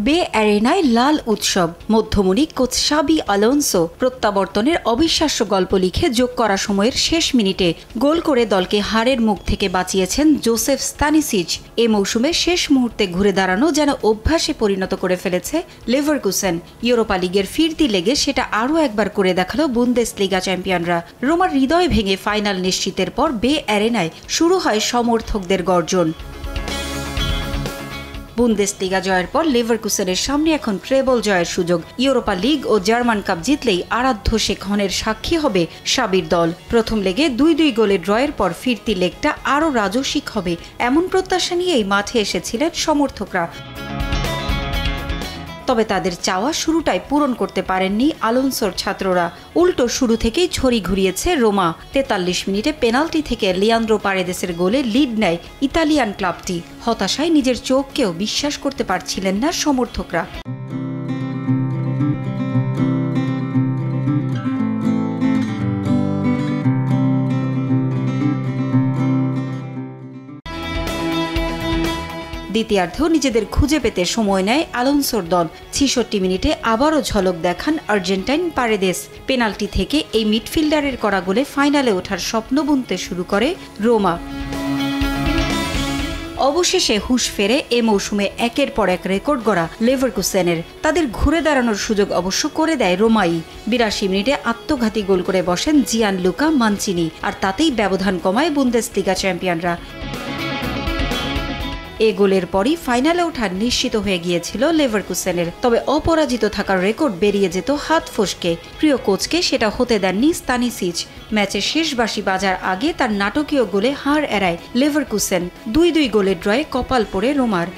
বে অ্যারেনায় লাল উৎসব। মধ্যমণি কোচ শাবি আলোনসো প্রত্যাবর্তনের অবিশ্বাস্য গল্প লিখে যোগ করা সময়ের শেষ মিনিটে গোল করে দলকে হারের মুখ থেকে বাঁচিয়েছেন জোসেফ স্তানিসিচ। এ মৌসুমে শেষ মুহূর্তে ঘুরে দাঁড়ানো যেন অভ্যাসে পরিণত করে ফেলেছে লেভারকুসেন। ইউরোপা লিগের ফিরতি লেগে সেটা আরও একবার করে দেখালো বুন্দেসলিগা চ্যাম্পিয়নরা। রোমার হৃদয় ভেঙে ফাইনাল নিশ্চিতের পর বে অ্যারেনায় শুরু হয় সমর্থকদের গর্জন। বুন্দেসলিগা জয়ের পর লেভারকুসেনের সামনে এখন ট্রেবল জয়ের সুযোগ। ইউরোপা লিগ ও জার্মান কাপ জিতলেই আরাধ্য শেখনের সাক্ষী হবে শাবির দল। প্রথম লেগে 2-2 গোলে ড্রয়ের পর ফিরতি লেগটা আরও রাজস্বিক হবে এমন প্রত্যাশা নিয়েই মাঠে এসেছিলেন সমর্থকরা। তবে তাদের চাওয়া শুরুটাই পূরণ করতে পারেননি আলোনসোর ছাত্ররা। উল্টো শুরু থেকেই ছড়ি ঘুরিয়েছে রোমা। 43 মিনিটে পেনাল্টি থেকে লিয়ান্দ্রো পারেদেসের গোলে লিড নেয় ইতালিয়ান ক্লাবটি। হতাশায় নিজের চোখকেও বিশ্বাস করতে পারছিলেন না সমর্থকরা। দ্বিতীয়ার্ধেও নিজেদের খুঁজে পেতে সময় নেয় আলোনসোর দল। 66 মিনিটে আবারও ঝলক দেখান আর্জেন্টাইন পারেদেস। পেনাল্টি থেকে এই মিডফিল্ডারের করা গোলে ফাইনালে ওঠার স্বপ্ন বুনতে শুরু করে রোমা। অবশেষে হুঁশ ফেরে এ মৌসুমে একের পর এক রেকর্ড গড়া লেভারকুসেনের। তাদের ঘুরে দাঁড়ানোর সুযোগ অবশ্য করে দেয় রোমাই। 82 মিনিটে আত্মঘাতী গোল করে বসেন জিয়ানলুকা মানচিনি, আর তাতেই ব্যবধান কমায় বুন্দেসলিগা চ্যাম্পিয়নরা। এ গোলের পরই ফাইনালে ওঠা নিশ্চিত হয়ে গিয়েছিল লেভারকুসেনের। তবে অপরাজিত থাকার রেকর্ড বেরিয়ে যেত হাত ফসকে। প্রিয় কোচকে সেটা হতে দেননি স্তানিসিচ। ম্যাচের শেষ বাঁশি বাজার আগে তার নাটকীয় গোলে হার এড়ায় লেভারকুসেন। 2-2 গোলের ড্রয়ে কপাল পড়ে রোমার।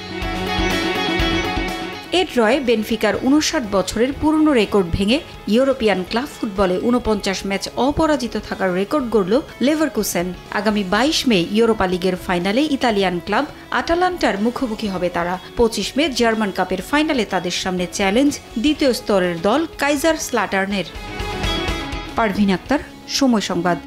এ ড্রয়ে বেনফিকার 59 বছরের পুরনো রেকর্ড ভেঙে ইউরোপিয়ান ক্লাব ফুটবলে 49 ম্যাচ অপরাজিত থাকার রেকর্ড গড়ল লেভারকুসেন। আগামী 22 মে ইউরোপা লিগের ফাইনালে ইতালিয়ান ক্লাব আটালান্টার মুখোমুখি হবে তারা। 25 মে জার্মান কাপের ফাইনালে তাদের সামনে চ্যালেঞ্জ দ্বিতীয় স্তরের দল কাইজারস্লাটার্নের। পারভিন আক্তার, সময় সংবাদ।